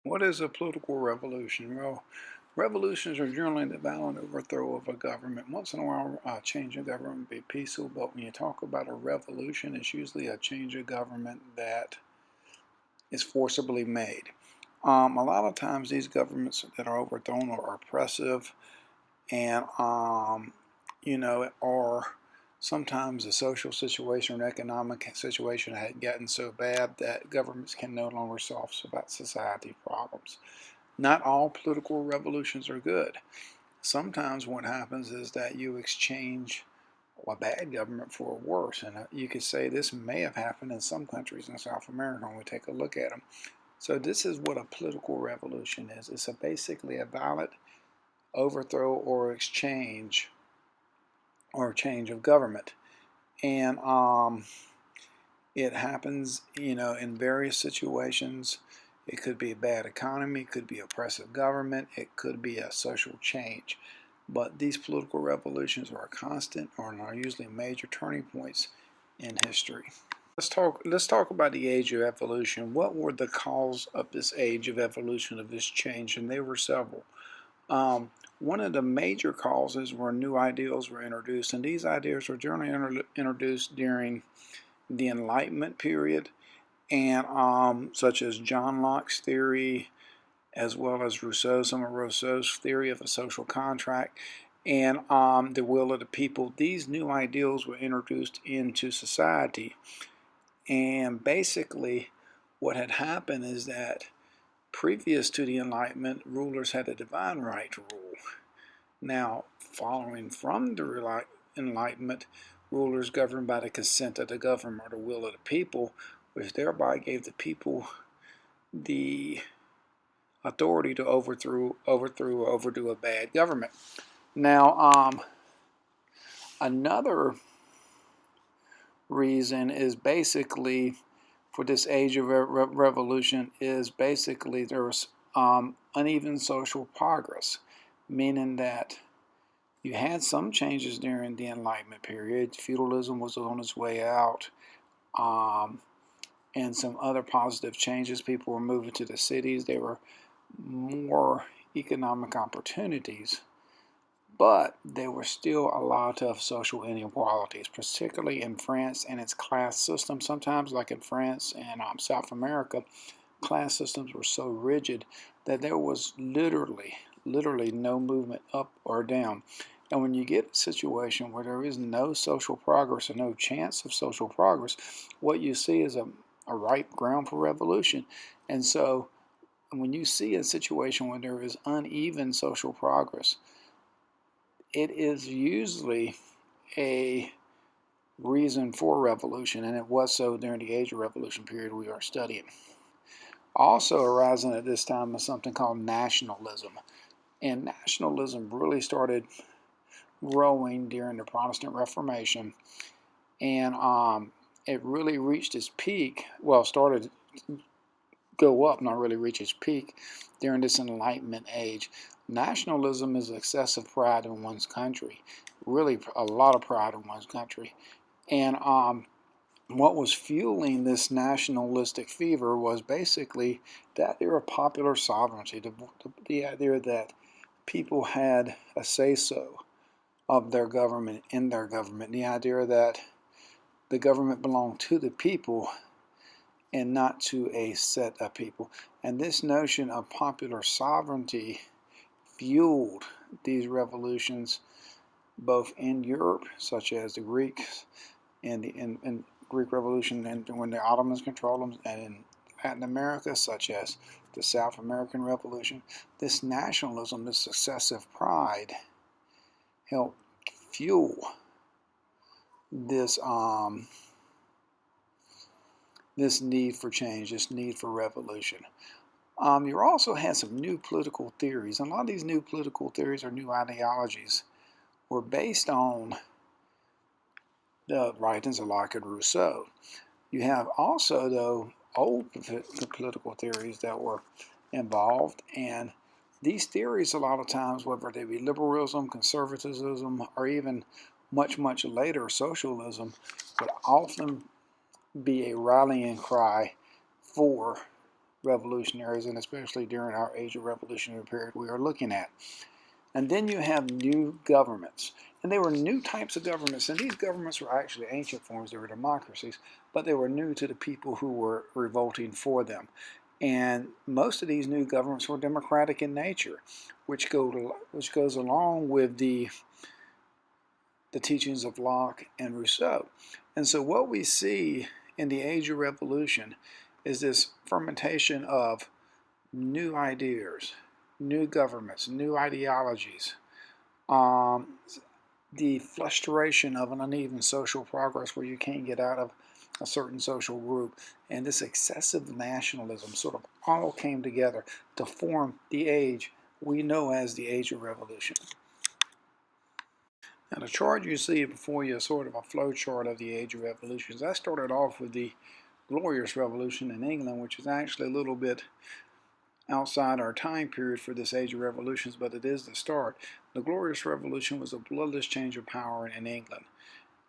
What is a political revolution? Well, revolutions are generally the violent overthrow of a government. Once in a while, a change of government would be peaceful, but when you talk about a revolution, it's usually a change of government that is forcibly made. A lot of times, these governments that are overthrown are oppressive, and or sometimes the social situation or economic situation had gotten so bad that governments can no longer solve society problems. Not all political revolutions are good. Sometimes what happens is that you exchange a bad government for a worse, and you could say this may have happened in some countries in South America when we take a look at them. So this is what a political revolution is. It's basically a violent overthrow or exchange or change of government. And it happens, in various situations. It could be a bad economy, it could be oppressive government, it could be a social change. But these political revolutions are a constant or are usually major turning points in history. Let's talk about the age of evolution. What were the cause of this age of evolution, of this change? And there were several. One of the major causes were new ideals were introduced, and these ideas were generally introduced during the Enlightenment period, and such as John Locke's theory, as well as some of Rousseau's theory of a social contract, and the will of the people. These new ideals were introduced into society, and basically what had happened is that previous to the Enlightenment, rulers had a divine right to rule. Now, following from the Enlightenment, rulers governed by the consent of the government or the will of the people, which thereby gave the people the authority to overthrow or overdo a bad government. Now, another reason is basically for this age of revolution is basically there was uneven social progress, meaning that you had some changes during the Enlightenment period. Feudalism was on its way out, and some other positive changes. People were moving to the cities. There were more economic opportunities, but there were still a lot of social inequalities, particularly in France and its class system. Sometimes, like in France and South America, class systems were so rigid that there was literally no movement up or down. And when you get a situation where there is no social progress or no chance of social progress, what you see is a ripe ground for revolution. And so when you see a situation where there is uneven social progress, it is usually a reason for revolution, and it was so during the Age of Revolution period we are studying. Also arising at this time is something called nationalism. And nationalism really started growing during the Protestant Reformation, and it really reached its peak. Well, started to go up, not really reach its peak during this Enlightenment age. Nationalism is excessive pride in one's country, really a lot of pride in one's country, and what was fueling this nationalistic fever was basically the idea of popular sovereignty, the idea that people had a say-so of their government, in their government, the idea that the government belonged to the people and not to a set of people. And this notion of popular sovereignty fueled these revolutions both in Europe, such as the Greeks and the Greek Revolution, and when the Ottomans controlled them, and in Latin America, such as the South American Revolution. This nationalism, this excessive pride, helped fuel this this need for change, this need for revolution. You also had some new political theories, and a lot of these new political theories or new ideologies were based on the writings of Locke and Rousseau. You have also, though, old political theories that were involved, and these theories a lot of times, whether they be liberalism, conservatism, or even much later socialism, would often be a rallying cry for revolutionaries, and especially during our age of revolutionary period we are looking at. And then you have new governments. And they were new types of governments. And these governments were actually ancient forms. They were democracies, but they were new to the people who were revolting for them. And most of these new governments were democratic in nature, which goes along with the teachings of Locke and Rousseau. And so what we see in the Age of Revolution is this fermentation of new ideas, new governments, new ideologies, the frustration of an uneven social progress where you can't get out of a certain social group, and this excessive nationalism sort of all came together to form the age we know as the Age of Revolution. Now the chart you see before you is sort of a flow chart of the Age of Revolutions. I started off with the Glorious Revolution in England, which is actually a little bit outside our time period for this Age of Revolutions, but it is the start. The Glorious Revolution was a bloodless change of power in England,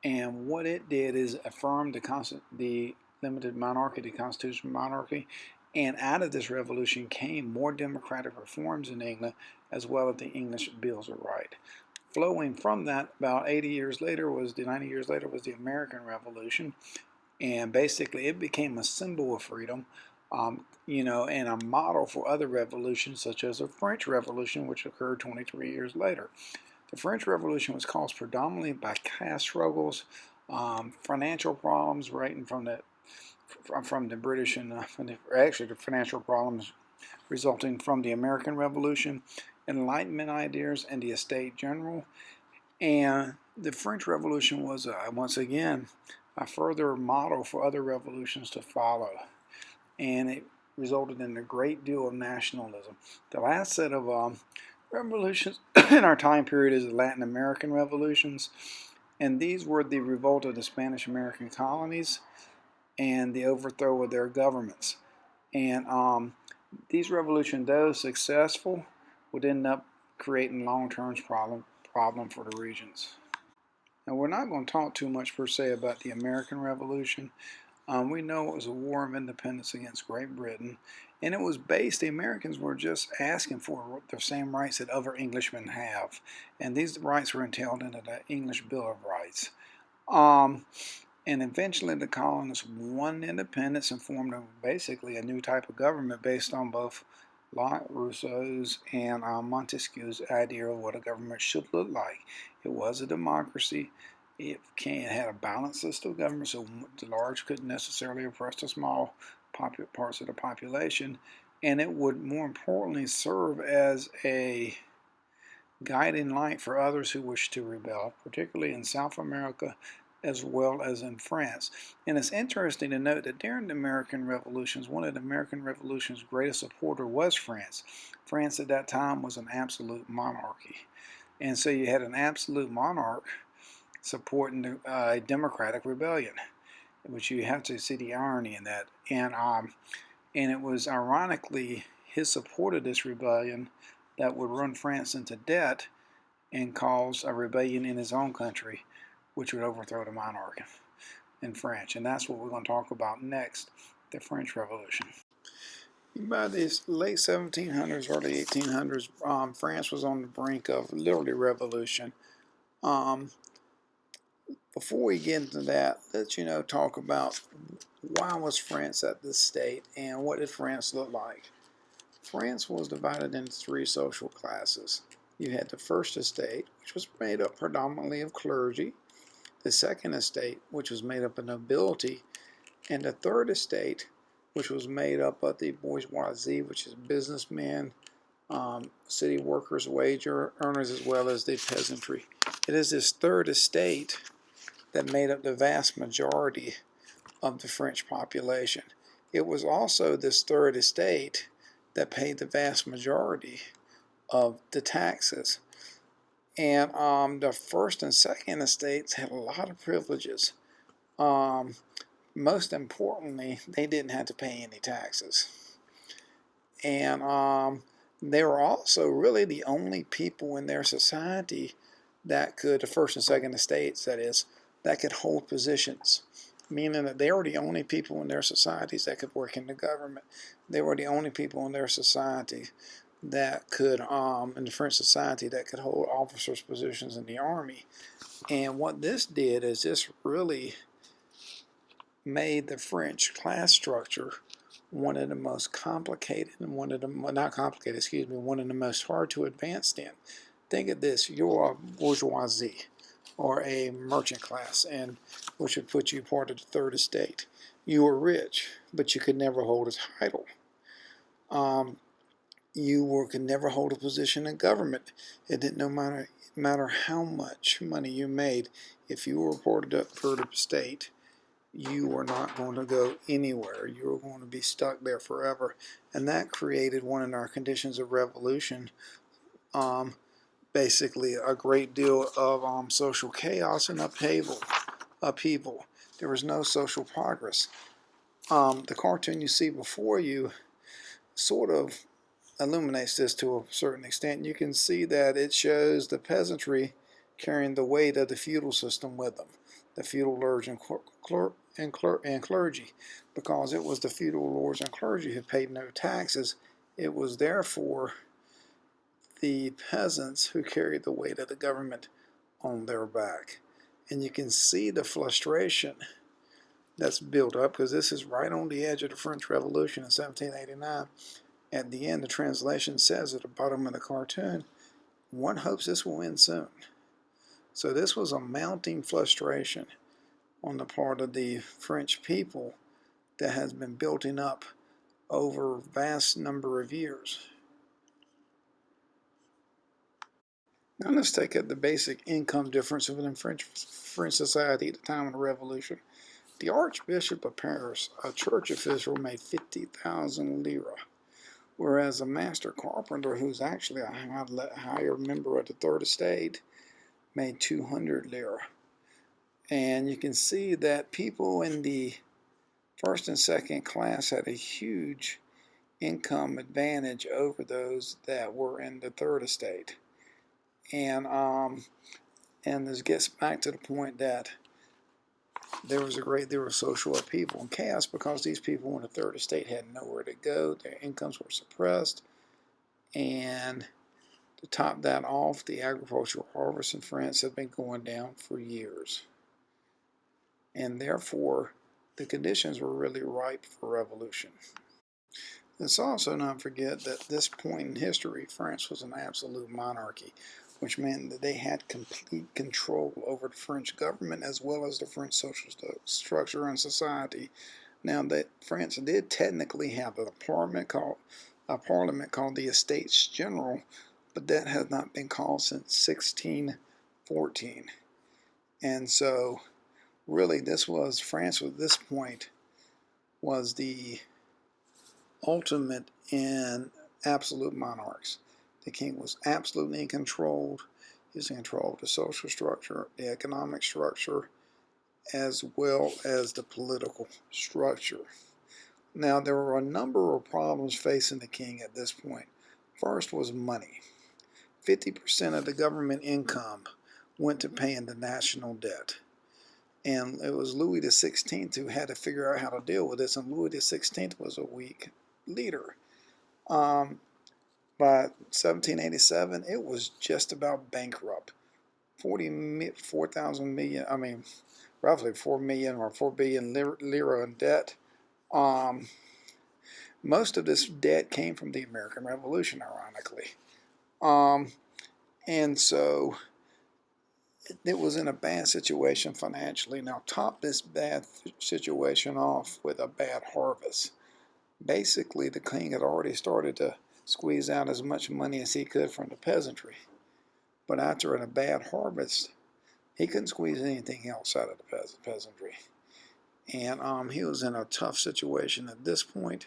and what it did is affirm the limited monarchy, the constitutional monarchy, and out of this revolution came more democratic reforms in England, as well as the English Bills of Rights. Flowing from that, about 90 years later was the American Revolution, and basically it became a symbol of freedom, and a model for other revolutions, such as the French Revolution, which occurred 23 years later. The French Revolution was caused predominantly by caste struggles, financial problems, right from the British, and actually the financial problems resulting from the American Revolution, Enlightenment ideas, and the Estate General. And the French Revolution was once again a further model for other revolutions to follow, and it resulted in a great deal of nationalism. The last set of revolutions in our time period is the Latin American revolutions, and these were the revolt of the Spanish American colonies and the overthrow of their governments. And these revolutions, though successful, would end up creating long-term problem for the regions. Now, we're not going to talk too much per se about the American Revolution. We know it was a war of independence against Great Britain, and it was the Americans were just asking for the same rights that other Englishmen have, and these rights were entailed into the English Bill of Rights. And eventually the colonists won independence and formed basically a new type of government based on both Locke, Rousseau's, and Montesquieu's idea of what a government should look like. It was a democracy. It had a balanced system of government, so the large couldn't necessarily oppress the small parts of the population, and it would, more importantly, serve as a guiding light for others who wish to rebel, particularly in South America as well as in France. And it's interesting to note that during the American Revolutions, one of the American Revolution's greatest supporter was France. France at that time was an absolute monarchy. And so you had an absolute monarch supporting a democratic rebellion, which you have to see the irony in that. And it was ironically his support of this rebellion that would run France into debt and cause a rebellion in his own country, which would overthrow the monarch in France. And that's what we're going to talk about next, the French Revolution. By the late 1700s, early 1800s, France was on the brink of literally revolution. Before we get into that, let's talk about why was France at this state and what did France look like. France was divided into three social classes. You had the first estate, which was made up predominantly of clergy, the second estate, which was made up of nobility, and the third estate, which was made up of the bourgeoisie, which is businessmen, city workers, wage earners, as well as the peasantry. It is this third estate that made up the vast majority of the French population. It was also this third estate that paid the vast majority of the taxes. And the first and second estates had a lot of privileges. Most importantly, they didn't have to pay any taxes. And they were also really the only people in their society that could, the first and second estates, that is, that could hold positions. meaning that they were the only people in their societies that could work in the government. They were the only people in their society that could, in the French society, that could hold officers' positions in the army. And what this did is this really made the French class structure one of the most complicated and one of the, not complicated, excuse me, one of the most hard to advance in. Think of this, you're a bourgeoisie or a merchant class, and which would put you part of the third estate. You were rich, but you could never hold a title. Could never hold a position in government. It didn't matter how much money you made. If you were reported up third estate, you were not going to go anywhere. You were going to be stuck there forever. And that created one of our conditions of revolution, basically a great deal of social chaos and upheaval. There was no social progress. The cartoon you see before you sort of illuminates this to a certain extent. You can see that it shows the peasantry carrying the weight of the feudal system with them, the feudal lords and clergy, because it was the feudal lords and clergy who paid no taxes. It was therefore the peasants who carried the weight of the government on their back. And you can see the frustration that's built up, because this is right on the edge of the French Revolution in 1789. At the end, the translation says at the bottom of the cartoon, one hopes this will end soon. So this was a mounting frustration on the part of the French people that has been building up over a vast number of years. Now let's take up the basic income difference within French society at the time of the Revolution. The Archbishop of Paris, a church official, made 50,000 lira, whereas a master carpenter, who's actually a higher member of the third estate, made 200 lira. And you can see that people in the first and second class had a huge income advantage over those that were in the third estate. And this gets back to the point that there was a great deal of social upheaval and chaos, because these people in the third estate had nowhere to go. Their incomes were suppressed. And to top that off, the agricultural harvest in France had been going down for years. And therefore, the conditions were really ripe for revolution. Let's also not forget that at this point in history, France was an absolute monarchy, which meant that they had complete control over the French government as well as the French social structure and society. Now, that France did technically have a parliament called the Estates General, but that has not been called since 1614. And so, really, France at this point was the ultimate in absolute monarchs. The king was absolutely in control. He was in control of the social structure, the economic structure, as well as the political structure. Now, there were a number of problems facing the king at this point. First was money. 50% of the government income went to paying the national debt. And it was Louis XVI who had to figure out how to deal with this, and Louis XVI was a weak leader. By 1787, it was just about bankrupt. 4,000 million, roughly 4 million or 4 billion lira in debt. Most of this debt came from the American Revolution, ironically. And so it was in a bad situation financially. Now, top this bad situation off with a bad harvest. Basically, the king had already started to squeeze out as much money as he could from the peasantry. But after a bad harvest, he couldn't squeeze anything else out of the peasantry. And he was in a tough situation at this point.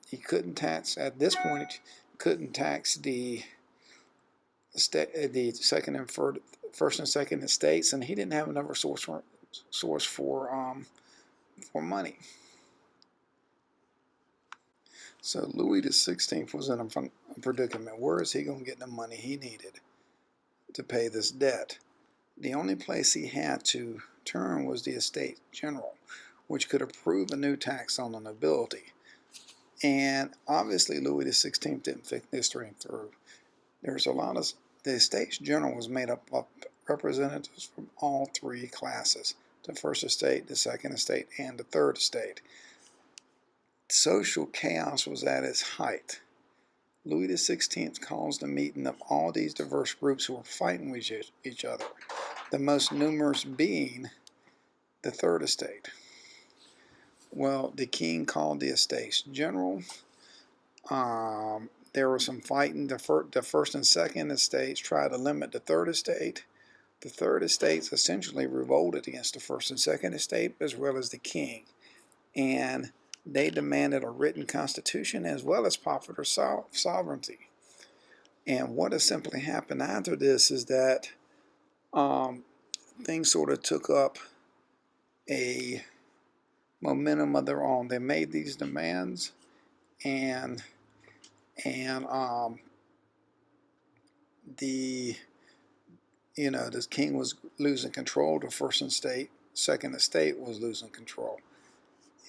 He couldn't tax, at this point, couldn't tax the second and first and second estates, and he didn't have another source for money. So Louis XVI was in a predicament. Where is he going to get the money he needed to pay this debt? The only place he had to return was the Estates General, which could approve a new tax on the nobility. And obviously Louis XVI didn't think this dream through. There's a lot of, the Estates General was made up of representatives from all three classes, the First Estate, the Second Estate, and the Third Estate. Social chaos was at its height. Louis XVI caused a meeting of all these diverse groups who were fighting with each other, the most numerous being the Third Estate. Well, the king called the Estates General. There was some fighting. The First and Second Estates tried to limit the Third Estate. The Third Estates essentially revolted against the First and Second Estate as well as the king. And they demanded a written constitution as well as popular sovereignty. And what has simply happened after this is that things sort of took up a momentum of their own. They made these demands, and the king was losing control. The First Estate, Second Estate was losing control,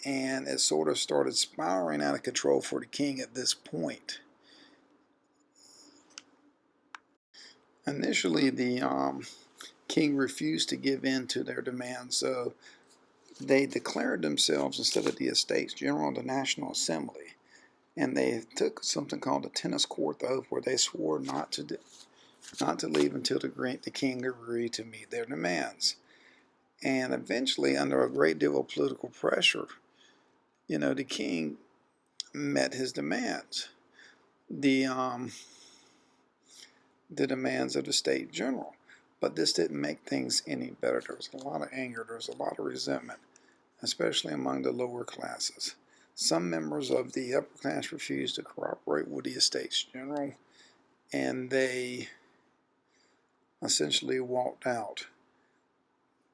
and it sort of started spiraling out of control for the king at this point. Initially, the king refused to give in to their demands, so they declared themselves, instead of the Estates General, the National Assembly, and they took something called the Tennis Court Oath, where they swore not to leave until the king agreed to meet their demands. And eventually, under a great deal of political pressure, the king met his demands. The demands of the State General. But this didn't make things any better. There was a lot of anger. There was a lot of resentment, especially among the lower classes. Some members of the upper class refused to cooperate with the Estates General, and they essentially walked out.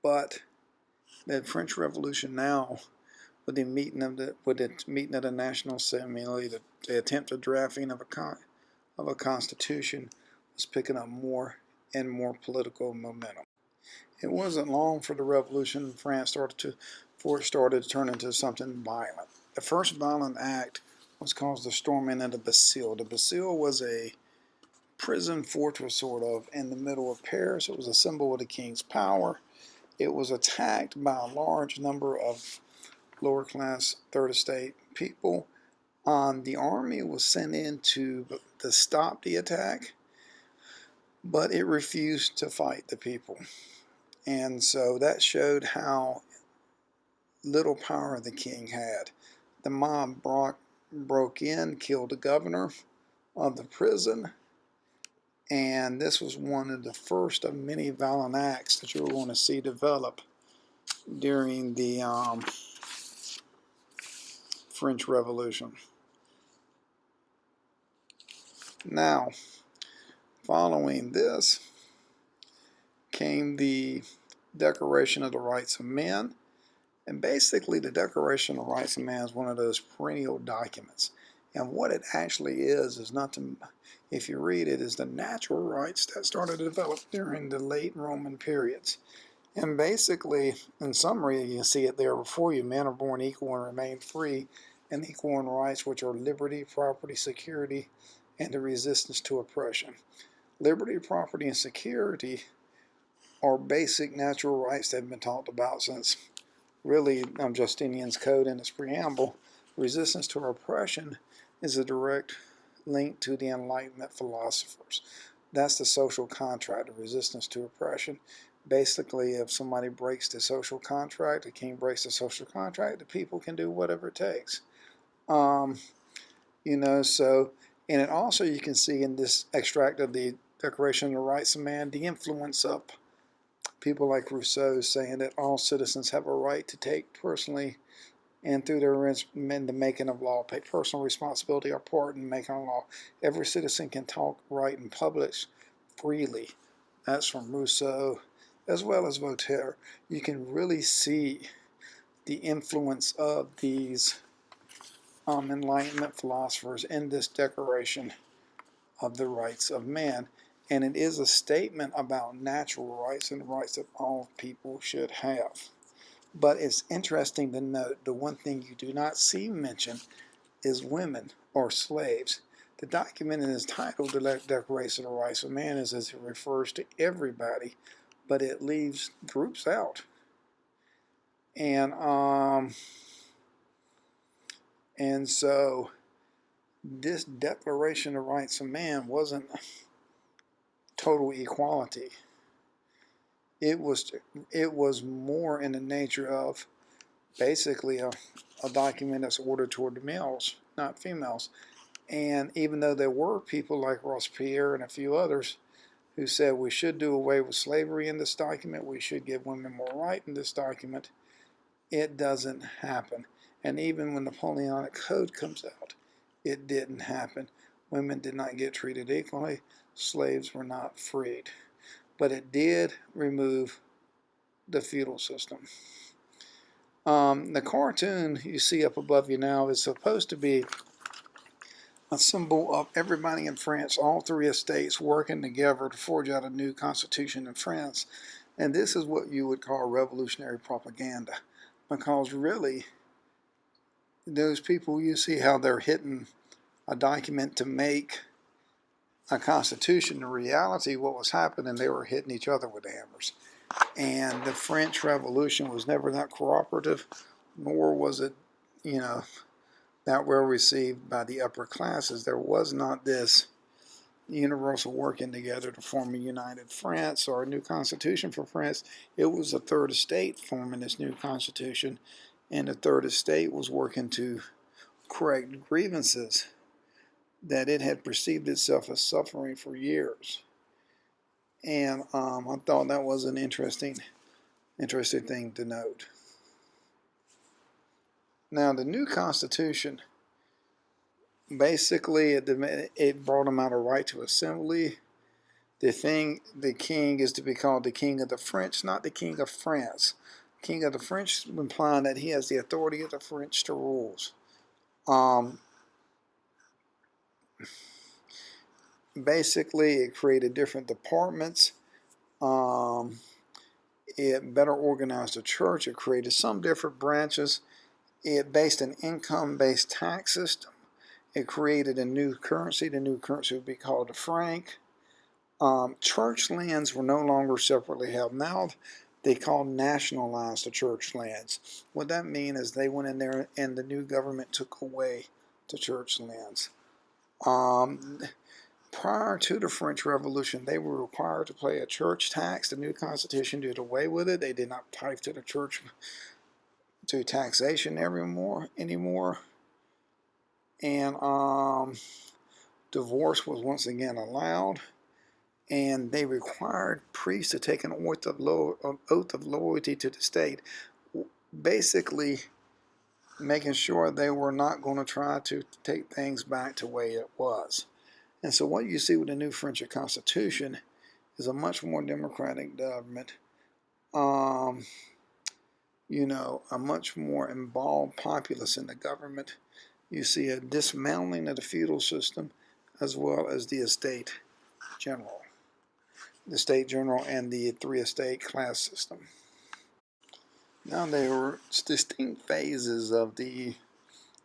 But the French Revolution now, with the meeting of the National Assembly, the attempted drafting of a constitution, was picking up more and more political momentum. It wasn't long for the revolution in France started to turn into something violent. The first violent act was caused the storming of the Bastille. The Bastille was a prison fortress, sort of, in the middle of Paris. It was a symbol of the king's power. It was attacked by a large number of lower class Third Estate people. The army was sent in to stop the attack, but it refused to fight the people. And so that showed how little power the king had. The mob broke in, killed the governor of the prison, and this was one of the first of many violent acts that you're going to see develop during the French Revolution. Now, following this came the Declaration of the Rights of Man. And basically, the Declaration of the Rights of Man is one of those perennial documents. And what it actually is nothing, if you read it, is the natural rights that started to develop during the late Roman periods. And basically, in summary, you can see it there before you. Men are born equal and remain free and equal in rights, which are liberty, property, security, and the resistance to oppression. Liberty, property, and security are basic natural rights that have been talked about since really Justinian's Code in its preamble. Resistance to oppression is a direct link to the Enlightenment philosophers. That's the social contract, the resistance to oppression. Basically, if somebody breaks the social contract, the king breaks the social contract, the people can do whatever it takes. And it also, you can see in this extract of the Declaration of the Rights of Man, the influence of people like Rousseau saying that all citizens have a right to take personally and through in the making of law, pay personal responsibility or part in making a law. Every citizen can talk, write, and publish freely. That's from Rousseau as well as Voltaire. You can really see the influence of these Enlightenment philosophers in this Declaration of the Rights of Man. and it is a statement about natural rights and rights that all people should have. But it's interesting to note the one thing you do not see mentioned is women or slaves. The document is titled the Declaration of the Rights of Man as it refers to everybody, but it leaves groups out. And so this Declaration of Rights of Man wasn't total equality. It was more in the nature of basically a document that's ordered toward the males, not females. And even though there were people like Robespierre and a few others who said we should do away with slavery in this document, we should give women more right in this document, it doesn't happen. And even when the Napoleonic Code comes out, it didn't happen. Women did not get treated equally. Slaves were not freed. But it did remove the feudal system. The cartoon you see up above you now is supposed to be a symbol of everybody in France, all three estates working together to forge out a new constitution in France. And this is what you would call revolutionary propaganda. Because really, those people, you see how they're hitting a document to make a constitution. In reality, what was happening, they were hitting each other with hammers. And the French Revolution was never that cooperative, nor was it, that well received by the upper classes. There was not this universal working together to form a united France or a new constitution for France. It was the Third Estate forming this new constitution, and the Third Estate was working to correct grievances that it had perceived itself as suffering for years. And I thought that was an interesting thing to note. Now, the new constitution, basically, it brought about a right to assembly. The king is to be called the king of the French, not the king of France. King of the French, implying that he has the authority of the French to rule. Basically, it created different departments. It better organized the church. It created some different branches. It based an income-based tax system. It created a new currency. The new currency would be called the franc. Church lands were no longer separately held. Now they call nationalized the church lands. What that means is they went in there and the new government took away the church lands. Prior to the French Revolution, they were required to pay a church tax. The new constitution did away with it. They did not tie to the church to taxation anymore. And divorce was once again allowed. And they required priests to take an oath of loyalty to the state, basically making sure they were not going to try to take things back to the way it was. And so what you see with the new French Constitution is a much more democratic government, a much more involved populace in the government. You see a dismantling of the feudal system as well as the estate general. The state general and the three estate class system. Now, there were distinct phases of the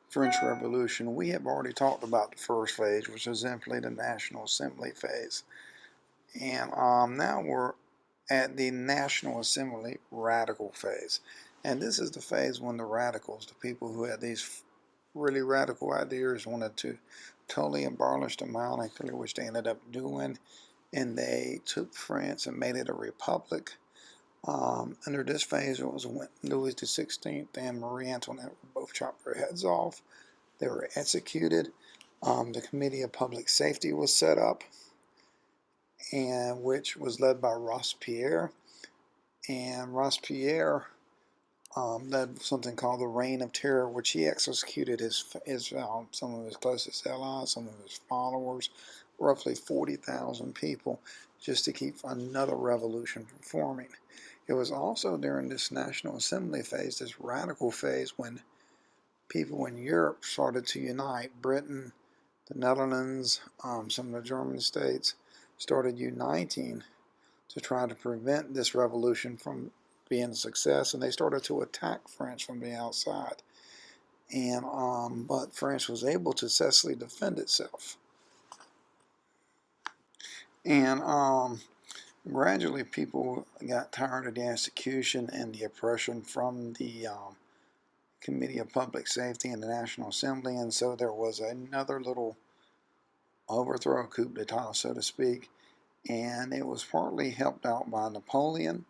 French Revolution. We have already talked about the first phase, which was simply the National Assembly phase. And now we're at the National Assembly radical phase. And this is the phase when the radicals, the people who had these really radical ideas, wanted to totally abolish the monarchy, which they ended up doing. And they took France and made it a republic. Under this phase, it was when Louis XVI and Marie Antoinette were both chopped their heads off. They were executed. The Committee of Public Safety was set up, and which was led by Robespierre. And Robespierre led something called the Reign of Terror, which he executed some of his closest allies, some of his followers, roughly 40,000 people, just to keep another revolution from forming. It was also during this National Assembly phase, this radical phase, when people in Europe started to unite. Britain, the Netherlands, some of the German states started uniting to try to prevent this revolution from being a success, and they started to attack France from the outside. And but France was able to successfully defend itself. And gradually, people got tired of the execution and the oppression from the Committee of Public Safety and the National Assembly, and so there was another little overthrow, coup d'etat, so to speak, and it was partly helped out by Napoleon,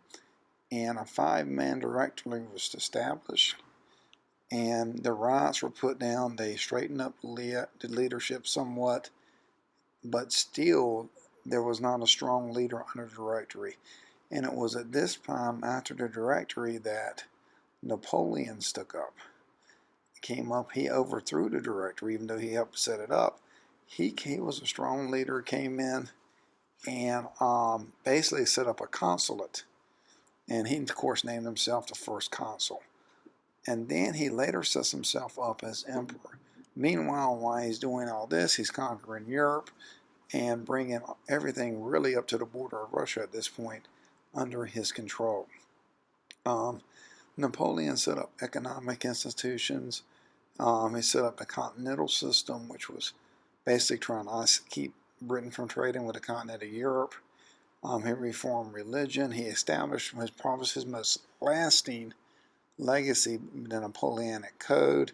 and a 5-man directory was established, and the riots were put down. They straightened up the leadership somewhat, but still there was not a strong leader under the Directory. And it was at this time, after the Directory, that Napoleon stuck up. Came up, he overthrew the Directory, even though he helped set it up. He was a strong leader, came in and basically set up a consulate. And he, of course, named himself the first consul. And then he later sets himself up as emperor. Meanwhile, while he's doing all this, he's conquering Europe and bringing everything really up to the border of Russia at this point under his control. Napoleon set up economic institutions. He set up the continental system, which was basically trying to keep Britain from trading with the continent of Europe. He reformed religion. He established probably his most lasting legacy, the Napoleonic Code,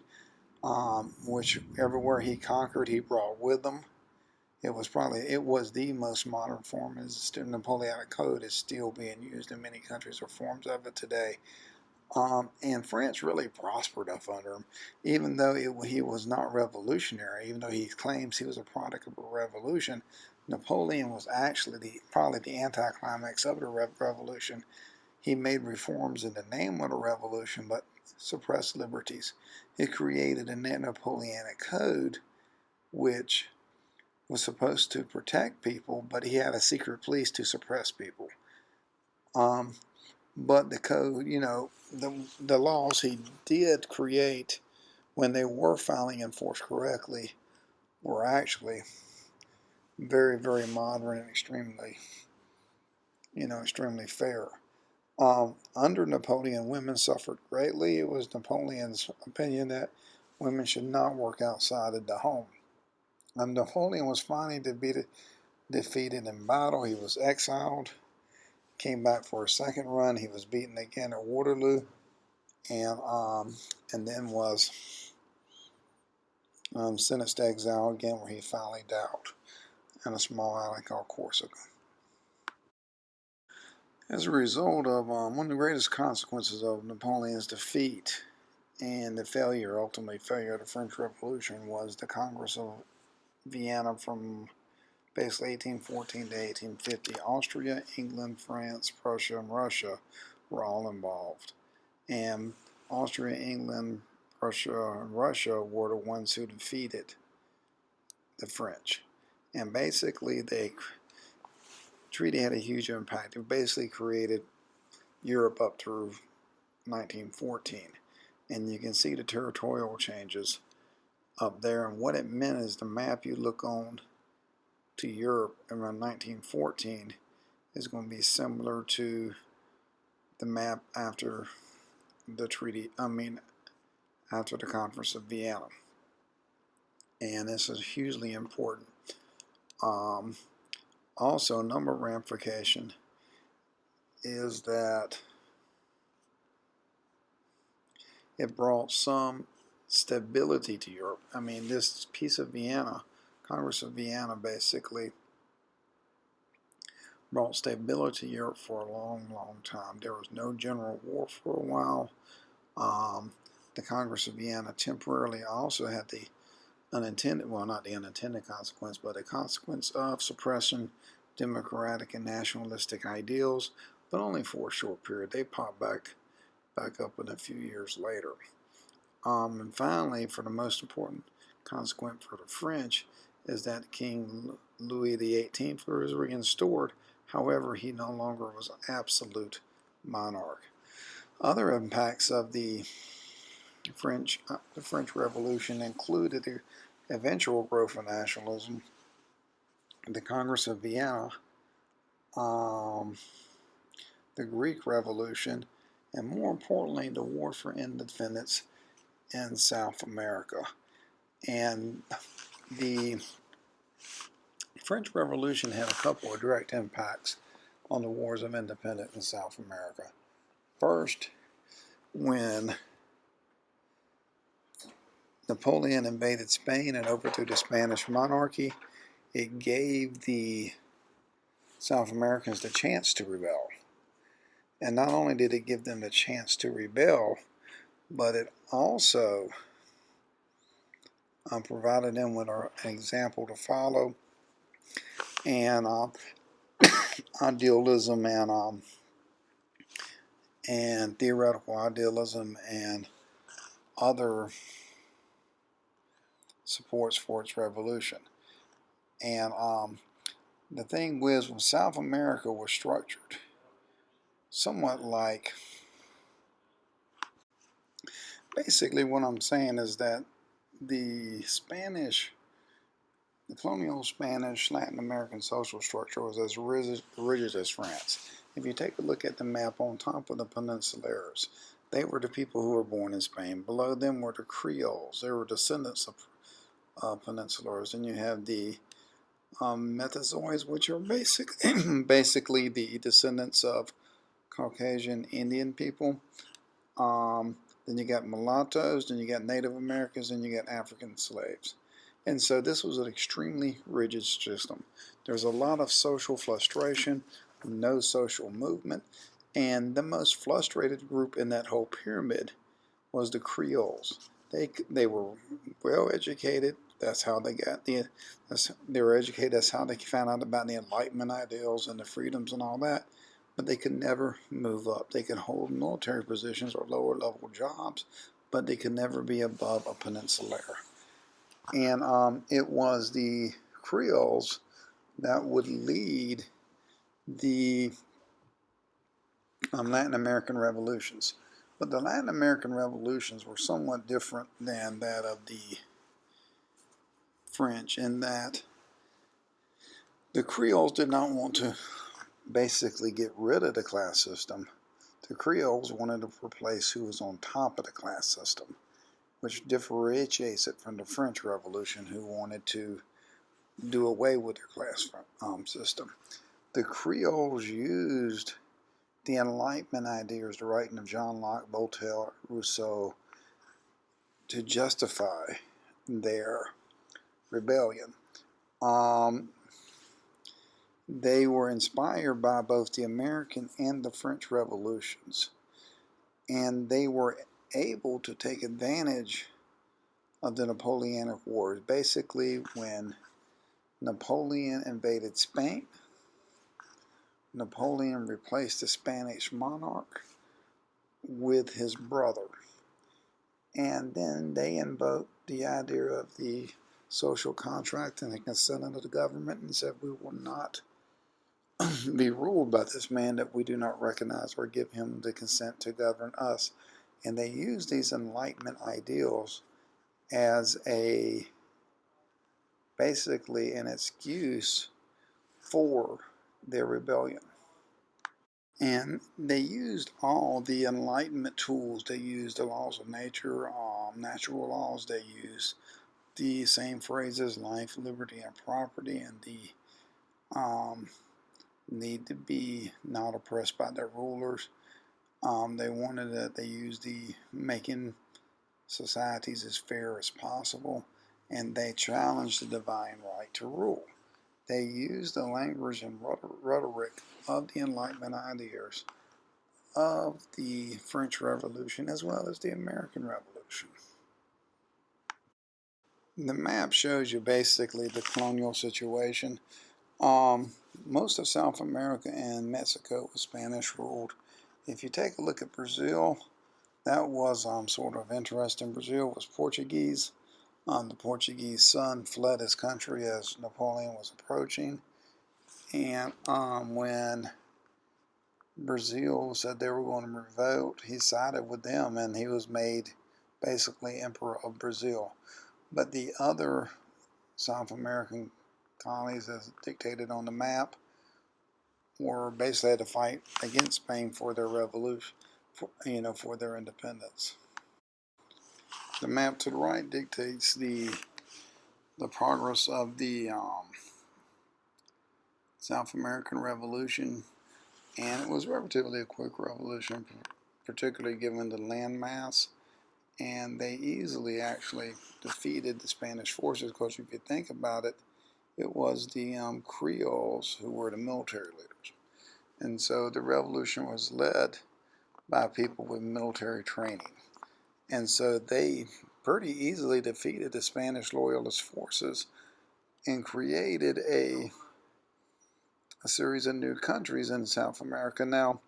which everywhere he conquered, he brought with him. It was the most modern form. The Napoleonic Code is still being used in many countries or forms of it today. And France really prospered up under him, even though he was not revolutionary. Even though he claims he was a product of a revolution, Napoleon was actually probably the anticlimax of the revolution. He made reforms in the name of the revolution, but suppressed liberties. He created a Napoleonic Code, which was supposed to protect people, but he had a secret police to suppress people. But the code, the laws he did create when they were finally enforced correctly were actually very, very modern and extremely fair. Under Napoleon, women suffered greatly. It was Napoleon's opinion that women should not work outside of the home. Napoleon was finally defeated in battle. He was exiled, came back for a second run. He was beaten again at Waterloo, and then was sentenced to exile again, where he finally died in a small island called Corsica. As a result of one of the greatest consequences of Napoleon's defeat and the ultimate failure of the French Revolution was the Congress of Vienna from basically 1814 to 1850. Austria, England, France, Prussia, and Russia were all involved. And Austria, England, Prussia, and Russia were the ones who defeated the French. And basically, the treaty had a huge impact. It basically created Europe up through 1914. And you can see the territorial changes up there. And what it meant is the map you look on to Europe around 1914 is going to be similar to the map after the after the Conference of Vienna. And this is hugely important. Also, number ramification is that it brought some stability to Europe. This Peace of Vienna, Congress of Vienna, basically brought stability to Europe for a long, long time. There was no general war for a while. The Congress of Vienna temporarily also had the unintended, well, not the unintended consequence, but a consequence of suppressing democratic and nationalistic ideals, but only for a short period. They popped back up in a few years later. And finally, for the most important consequence for the French, is that King Louis XVIII was restored. However, he no longer was an absolute monarch. Other impacts of the French Revolution included the eventual growth of nationalism. The Congress of Vienna um, the Greek Revolution, and more importantly, the War for Independence in South America. And the French Revolution had a couple of direct impacts on the wars of independence in South America. First, when Napoleon invaded Spain and overthrew the Spanish monarchy, it gave the South Americans the chance to rebel. And not only did it give them the chance to rebel, but it also provided them with an example to follow, and idealism and theoretical idealism and other supports for its revolution. And the thing was, when South America was structured somewhat like, basically what I'm saying is that the colonial Spanish Latin American social structure was as rigid as France. If you take a look at the map, on top of the Peninsulars, they were the people who were born in Spain. Below them were the Creoles. They were descendants of Peninsulars. And you have the Metazoids, which are basically the descendants of Caucasian Indian people. Then you got mulattoes, then you got Native Americans, and you got African slaves. And so this was an extremely rigid system. There's a lot of social frustration, no social movement, and the most frustrated group in that whole pyramid was the Creoles. They were well educated. That's how they got they were educated. That's how they found out about the Enlightenment ideals and the freedoms and all that. But they could never move up. They could hold military positions or lower level jobs, but they could never be above a peninsular. And it was the Creoles that would lead the Latin American revolutions. But the Latin American revolutions were somewhat different than that of the French, in that the Creoles did not want to basically get rid of the class system. The Creoles wanted to replace who was on top of the class system, which differentiates it from the French Revolution, who wanted to do away with their class system. The Creoles used the Enlightenment ideas, the writing of John Locke, Voltaire, Rousseau, to justify their rebellion. They were inspired by both the American and the French revolutions, and they were able to take advantage of the Napoleonic Wars. Basically, when Napoleon invaded Spain, Napoleon replaced the Spanish monarch with his brother. And then they invoked the idea of the social contract and the consent of the government and said, we will not be ruled by this man that we do not recognize or give him the consent to govern us. And they used these Enlightenment ideals as basically an excuse for their rebellion. And they used all the Enlightenment tools. They used the laws of nature, natural laws. They used the same phrases, life, liberty, and property, and the need to be not oppressed by their rulers. They wanted that they used the making societies as fair as possible, and they challenged the divine right to rule. They used the language and rhetoric of the Enlightenment ideas of the French Revolution as well as the American Revolution. The map shows you basically the colonial situation. Most of South America and Mexico was Spanish ruled. If you take a look at Brazil, that was sort of interesting. Brazil was Portuguese. The Portuguese son fled his country as Napoleon was approaching. And when Brazil said they were going to revolt, he sided with them and he was made basically Emperor of Brazil. But the other South American colonies, as dictated on the map, were basically had to fight against Spain for their revolution, for their independence. The map to the right dictates the progress of the South American Revolution, and it was relatively a quick revolution, particularly given the landmass, and they easily actually defeated the Spanish forces, because if you think about it, it was the Creoles who were the military leaders. And so the revolution was led by people with military training. And so they pretty easily defeated the Spanish loyalist forces and created a series of new countries in South America. Now,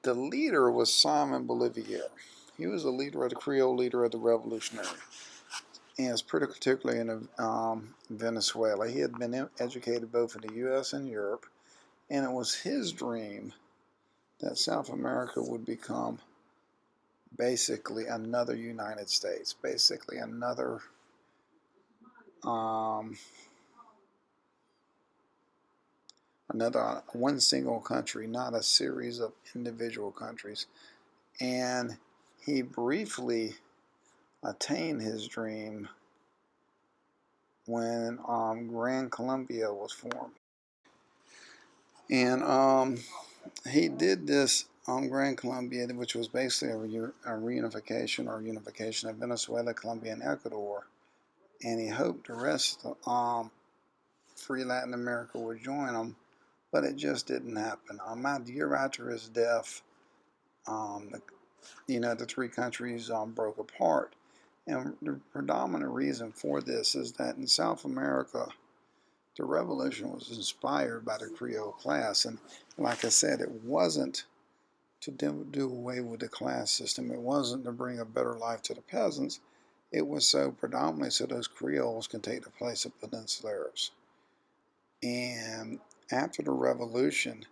the leader was Simon Bolivar. He was the leader of the Creole leader of the revolutionary. And it's pretty particularly in Venezuela. He had been educated both in the U.S. and Europe, and it was his dream that South America would become basically another United States, basically another one single country, not a series of individual countries. And he briefly attained his dream when Gran Colombia was formed. And he did this on Gran Colombia, which was basically a reunification or unification of Venezuela, Colombia, and Ecuador. And he hoped the rest of free Latin America would join him, but it just didn't happen. A year after his death, the three countries broke apart. And the predominant reason for this is that in South America, the revolution was inspired by the Creole class. And like I said, it wasn't to do away with the class system. It wasn't to bring a better life to the peasants. It was so predominantly so those Creoles can take the place of Peninsulares. And after the revolution,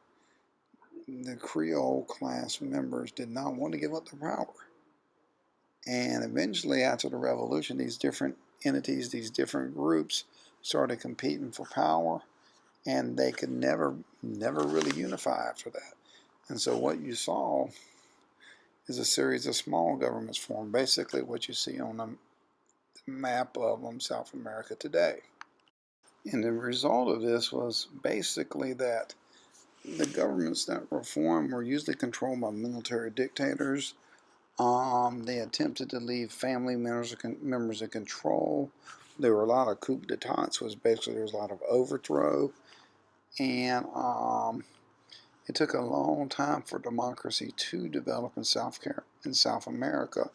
the Creole class members did not want to give up their power. And eventually, after the revolution, these different entities, these different groups started competing for power, and they could never really unify after that. And so what you saw is a series of small governments formed, basically what you see on the map of South America today. And the result of this was basically that the governments that were formed were usually controlled by military dictators. They attempted to leave family members in control. There were a lot of coup d'etats, was basically there was a lot of overthrow. And it took a long time for democracy to develop in South America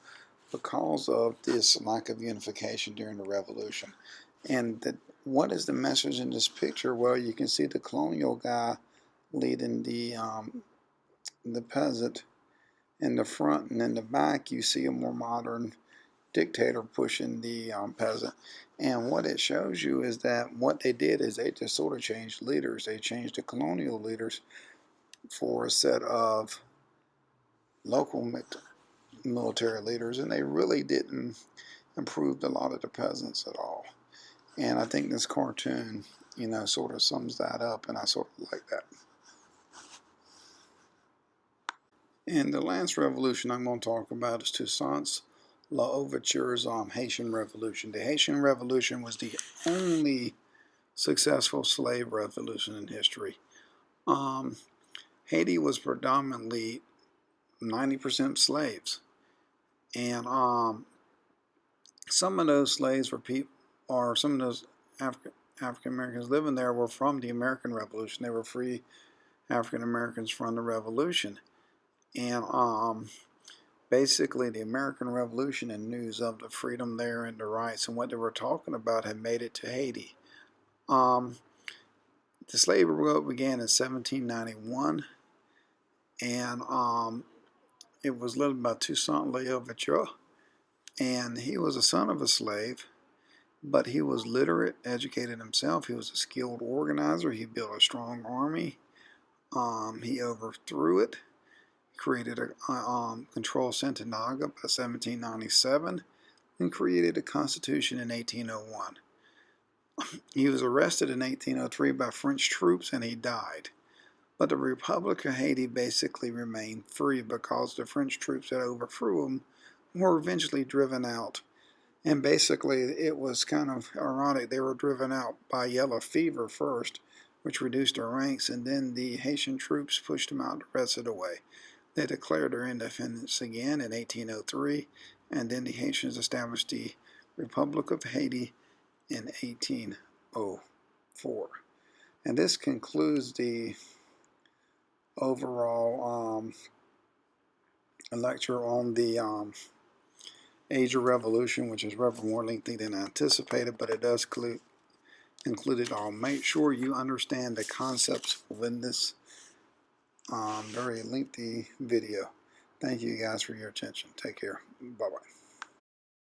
because of this lack of unification during the revolution. And what is the message in this picture? Well, you can see the colonial guy leading the peasant in the front, and in the back you see a more modern dictator pushing the peasant. And what it shows you is that what they did is they just sort of changed leaders. They changed the colonial leaders for a set of local military leaders, and they really didn't improve a lot of the peasants at all. And I think this cartoon, sort of sums that up, and I sort of like that. And the last revolution I'm going to talk about is Toussaint Louverture's Haitian Revolution. The Haitian Revolution was the only successful slave revolution in history. Haiti was predominantly 90% slaves, and some of those slaves were some of those African Americans living there were from the American Revolution. They were free African Americans from the Revolution. And basically the American Revolution and news of the freedom there and the rights and what they were talking about had made it to Haiti. The slave revolt began in 1791, and it was led by Toussaint Louverture, and he was a son of a slave, but he was literate, educated himself. He was a skilled organizer. He built a strong army. He overthrew it, created a control Centenaga by 1797, and created a constitution in 1801. He was arrested in 1803 by French troops, and he died. But the Republic of Haiti basically remained free because the French troops that overthrew them were eventually driven out. And basically, it was kind of ironic. They were driven out by yellow fever first, which reduced their ranks, and then the Haitian troops pushed them out the rest of the way. They declared their independence again in 1803, and then the Haitians established the Republic of Haiti in 1804. And this concludes the overall lecture on the Age of Revolution, which is rather more lengthy than I anticipated, but it does include it all. Make sure you understand the concepts within this very lengthy video. Thank you guys for your attention. Take care. Bye-bye.